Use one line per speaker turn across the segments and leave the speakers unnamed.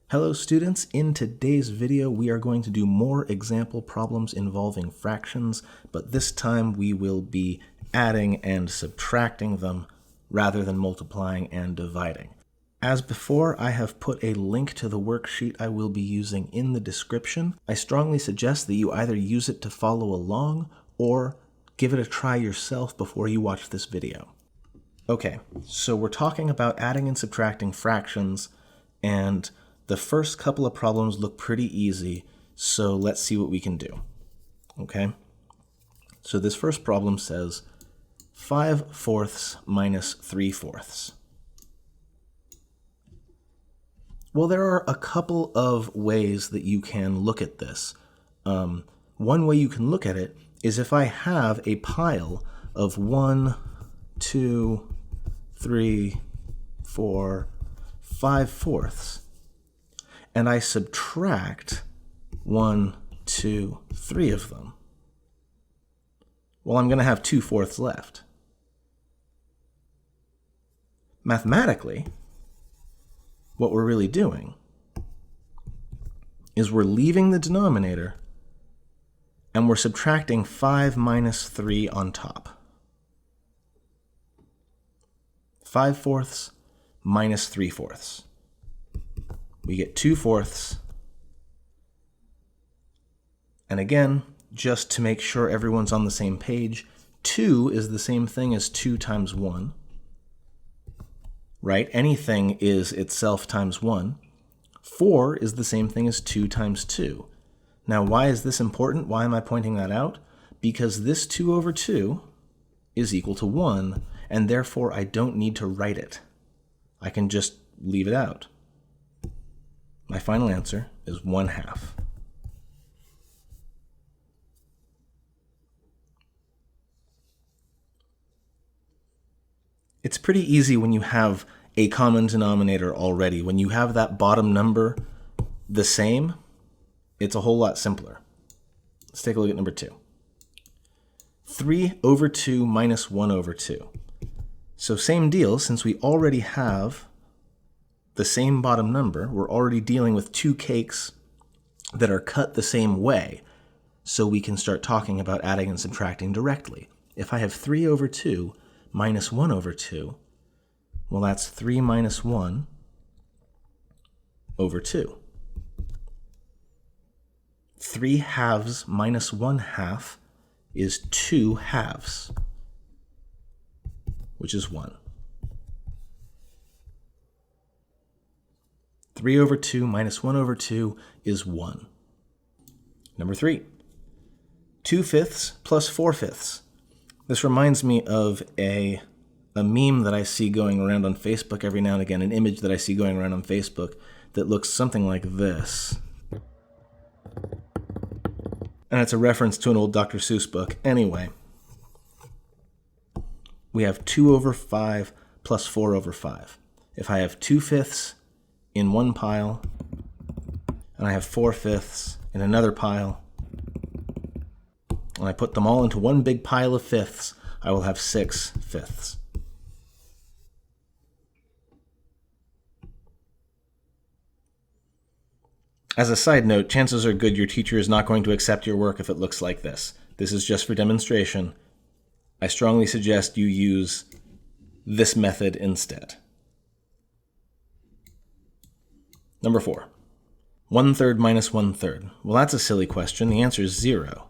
Hello students, in today's video we are going to do more example problems involving fractions, but this time we will be adding and subtracting them rather than multiplying and dividing. As before, I have put a link to the worksheet I will be using in the description. I strongly suggest that you either use it to follow along or give it a try yourself before you watch this video. Okay, so we're talking about adding and subtracting fractions, and the first couple of problems look pretty easy, so let's see what we can do. Okay? So this first problem says 5/4 minus 3/4. Well, there are a couple of ways that you can look at this. One way you can look at it is if I have a pile of 1, 2, 3, 4, 5/4, and I subtract 1, 2, 3 of them, well, I'm going to have 2/4 left. Mathematically, what we're really doing is we're leaving the denominator and we're subtracting 5 minus 3 on top. 5/4 minus 3/4. We get 2/4. And again, just to make sure everyone's on the same page, 2 is the same thing as 2 times 1. Right? Anything is itself times 1. 4 is the same thing as 2 times 2. Now, why is this important? Why am I pointing that out? Because this 2 over 2 is equal to 1, and therefore I don't need to write it. I can just leave it out. My final answer is 1/2. It's pretty easy when you have a common denominator already. When you have that bottom number the same, it's a whole lot simpler. Let's take a look at number 2. 3 over 2 minus 1 over 2. So same deal, since we already have the same bottom number, we're already dealing with two cakes that are cut the same way, so we can start talking about adding and subtracting directly. If I have 3 over 2 minus 1 over 2, well, that's 3 minus 1 over 2. 3/2 minus 1/2 is 2/2, which is 1. 3 over 2 minus 1 over 2 is 1. Number 3, 2/5 plus 4/5. This reminds me of a meme that I see going around on Facebook every now and again, an image that I see going around on Facebook that looks something like this. And it's a reference to an old Dr. Seuss book. Anyway, we have 2 over 5 plus 4 over 5. If I have 2/5 in one pile, and I have 4/5 in another pile, and I put them all into one big pile of fifths, I will have 6/5. As a side note, chances are good your teacher is not going to accept your work if it looks like this. This is just for demonstration. I strongly suggest you use this method instead. Number 4, 1/3 minus 1/3. Well, that's a silly question. The answer is 0,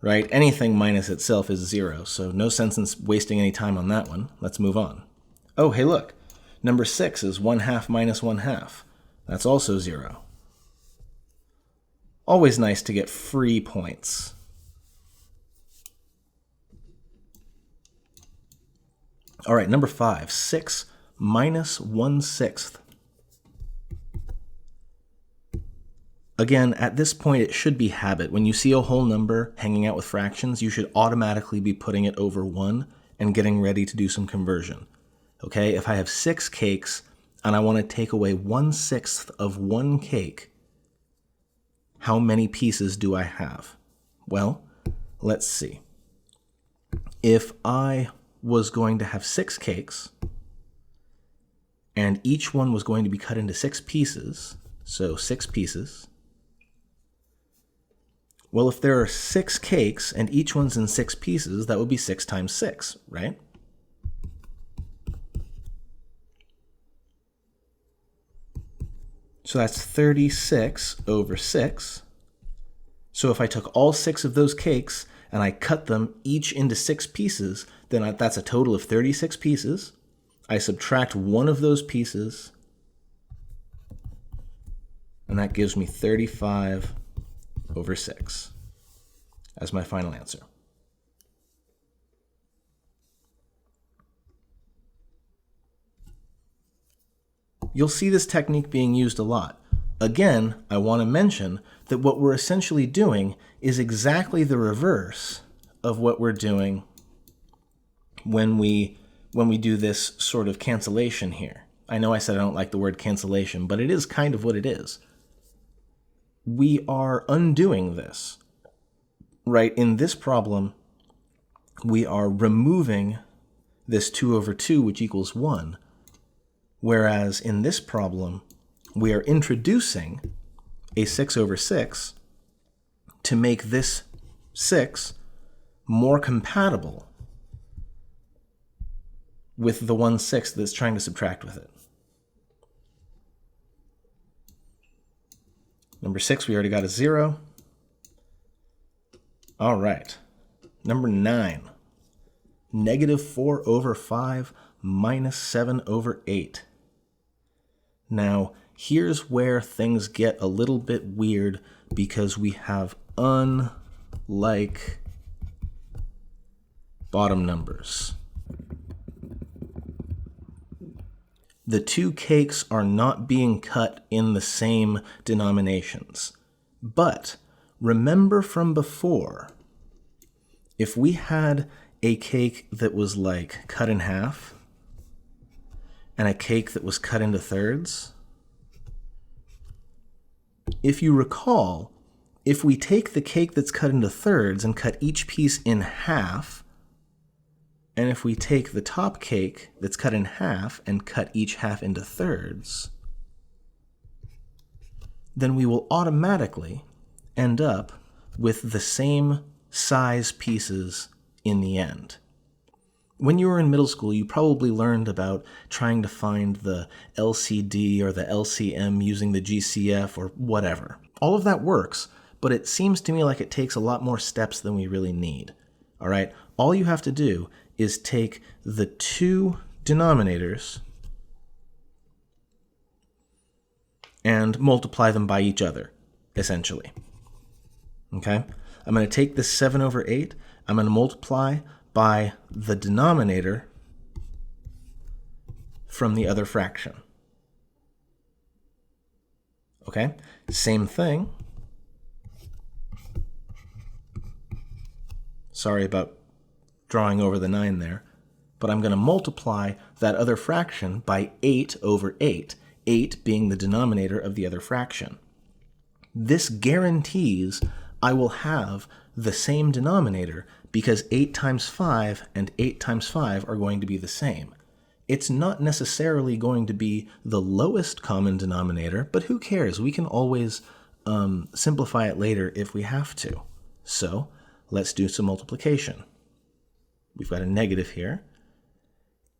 right? Anything minus itself is 0, so no sense in wasting any time on that one. Let's move on. Oh, hey, look. Number 6 is 1/2 minus 1/2. That's also 0. Always nice to get free points. All right, number 5, 6 minus 1/6. Again, at this point, it should be habit. When you see a whole number hanging out with fractions, you should automatically be putting it over 1 and getting ready to do some conversion. Okay, if I have 6 cakes and I want to take away 1/6 of one cake, how many pieces do I have? Well, let's see. If I was going to have 6 cakes, and each one was going to be cut into 6 pieces, So 6 pieces. Well, if there are 6 cakes and each one's in 6 pieces, that would be 6 times 6, right? So that's 36 over 6. So if I took all 6 of those cakes and I cut them each into 6 pieces, then that's a total of 36 pieces. I subtract one of those pieces, and that gives me 35 over 6 as my final answer. You'll see this technique being used a lot. Again, I want to mention that what we're essentially doing is exactly the reverse of what we're doing when we do this sort of cancellation here. I know I said I don't like the word cancellation, but it is kind of what it is. We are undoing this, right? In this problem, we are removing this 2 over 2, which equals 1, whereas in this problem, we are introducing a 6 over 6 to make this 6 more compatible with the 1/6 that's trying to subtract with it. Number 6, we already got a 0. All right. Number 9, -4 over 5 minus 7 over 8. Now, here's where things get a little bit weird because we have unlike bottom numbers. The 2 cakes are not being cut in the same denominations. But remember from before, if we had a cake that was like cut in half and a cake that was cut into thirds, if you recall, if we take the cake that's cut into thirds and cut each piece in half, and if we take the top cake that's cut in half and cut each half into thirds, then we will automatically end up with the same size pieces in the end. When you were in middle school, you probably learned about trying to find the LCD or the LCM using the GCF or whatever. All of that works, but it seems to me like it takes a lot more steps than we really need. All right? All you have to do is take the 2 denominators and multiply them by each other, essentially. Okay? I'm going to take this 7 over 8. I'm going to multiply by the denominator from the other fraction. Okay? Same thing. Sorry about drawing over the 9 there, but I'm going to multiply that other fraction by 8 over 8, 8 being the denominator of the other fraction. This guarantees I will have the same denominator because 8 times 5 and 8 times 5 are going to be the same. It's not necessarily going to be the lowest common denominator, but who cares? We can always simplify it later if we have to. So let's do some multiplication. We've got a negative here.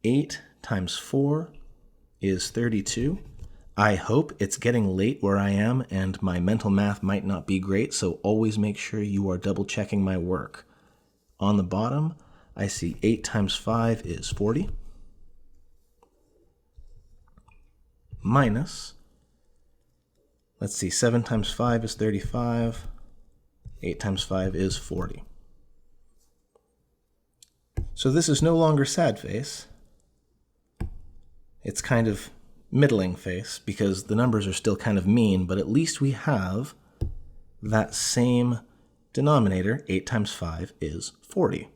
8 times 4 is 32. I hope it's getting late where I am and my mental math might not be great, so always make sure you are double checking my work. On the bottom, I see 8 times 5 is 40. Minus, let's see, 7 times 5 is 35. 8 times 5 is 40. So this is no longer sad face. It's kind of middling face because the numbers are still kind of mean, but at least we have that same denominator. 8 times 5 is 40.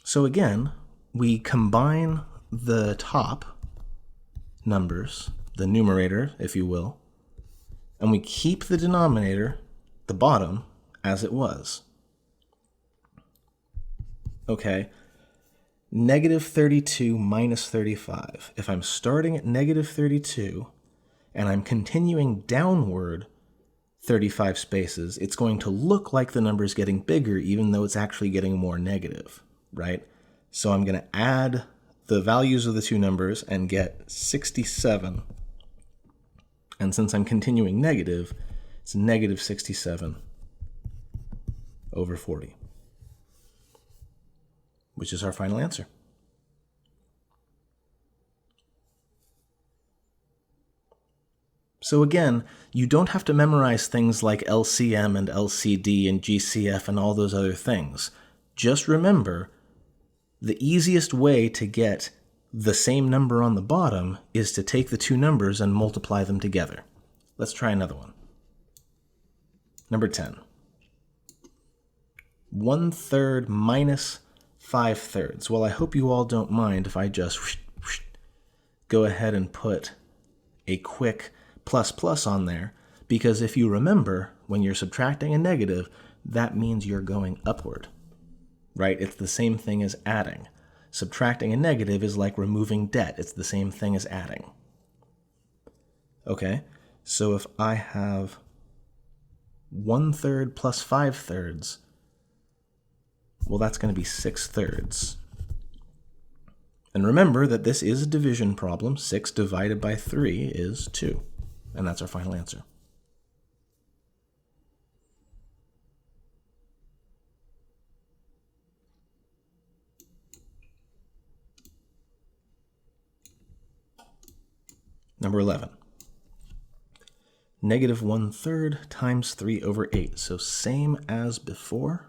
So again, we combine the top numbers, the numerator, if you will, and we keep the denominator, the bottom, as it was. Okay, negative 32 minus 35. If I'm starting at negative 32 and I'm continuing downward 35 spaces, it's going to look like the number is getting bigger even though it's actually getting more negative, right? So I'm going to add the values of the two numbers and get 67. And since I'm continuing negative, it's negative 67 over 40, which is our final answer. So again, you don't have to memorize things like LCM and LCD and GCF and all those other things. Just remember, the easiest way to get the same number on the bottom is to take the two numbers and multiply them together. Let's try another one. Number 10. 1/3 minus 5/3. Well, I hope you all don't mind if I just go ahead and put a quick plus on there, because if you remember, when you're subtracting a negative, that means you're going upward, right? It's the same thing as adding. Subtracting a negative is like removing debt. It's the same thing as adding. Okay, so if I have 1/3 plus 5/3, well, that's going to be 6/3. And remember that this is a division problem. 6 divided by 3 is 2. And that's our final answer. Number 11. Negative 1/3 times 3 over 8. So same as before.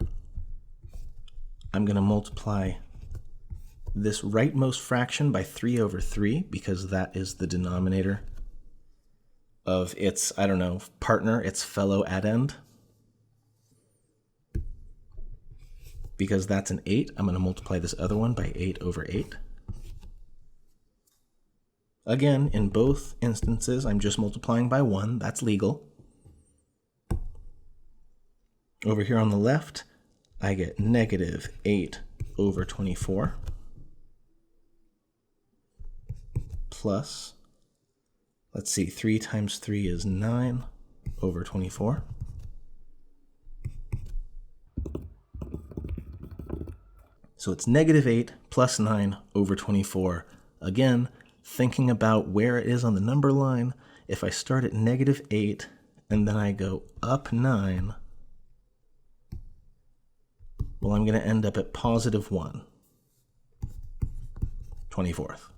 I'm going to multiply this rightmost fraction by 3 over 3 because that is the denominator of its, I don't know, partner, its fellow addend. Because that's an 8, I'm going to multiply this other one by 8 over 8. Again, in both instances, I'm just multiplying by 1. That's legal. Over here on the left, I get negative 8 over 24 plus, let's see, 3 times 3 is 9 over 24. So it's negative 8 plus 9 over 24. Again, thinking about where it is on the number line, if I start at negative 8 and then I go up 9, well, I'm going to end up at positive 1, 24th.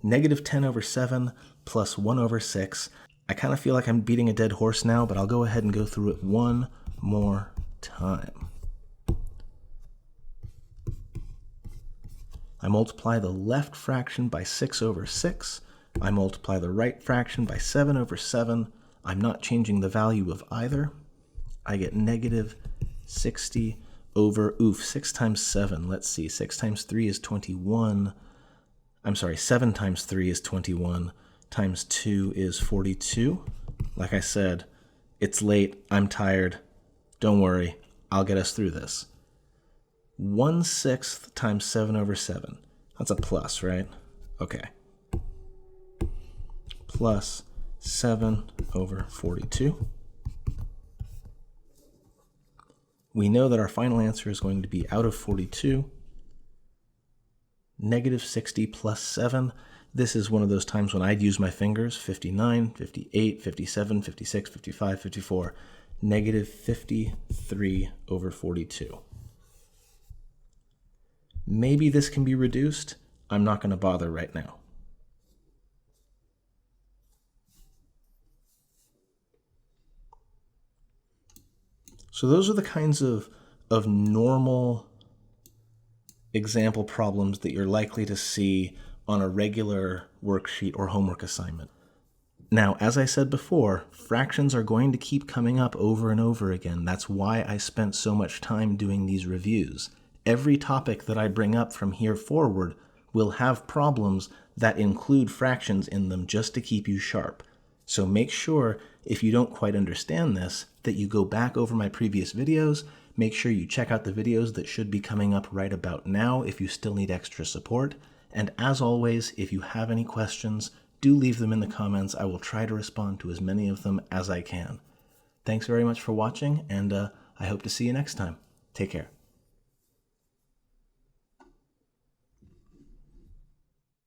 Negative 10 over 7 plus 1 over 6. I kind of feel like I'm beating a dead horse now, but I'll go ahead and go through it one more time. I multiply the left fraction by 6 over 6. I multiply the right fraction by 7 over 7. I'm not changing the value of either. I get negative 60 over, 6 times 7. Let's see, 6 times 3 is 21. I'm sorry, 7 times 3 is 21, times 2 is 42. Like I said, it's late, I'm tired. Don't worry, I'll get us through this. 1/6 times 7 over 7. That's a plus, right? Okay. Plus 7 over 42. We know that our final answer is going to be out of 42. Negative 60 plus 7. This is one of those times when I'd use my fingers. 59, 58, 57, 56, 55, 54. Negative 53 over 42. Maybe this can be reduced. I'm not going to bother right now. So those are the kinds of normal example problems that you're likely to see on a regular worksheet or homework assignment. Now, as I said before, fractions are going to keep coming up over and over again. That's why I spent so much time doing these reviews. Every topic that I bring up from here forward will have problems that include fractions in them just to keep you sharp. So make sure, if you don't quite understand this, that you go back over my previous videos. Make sure you check out the videos that should be coming up right about now if you still need extra support. And as always, if you have any questions, do leave them in the comments. I will try to respond to as many of them as I can. Thanks very much for watching, and I hope to see you next time. Take care.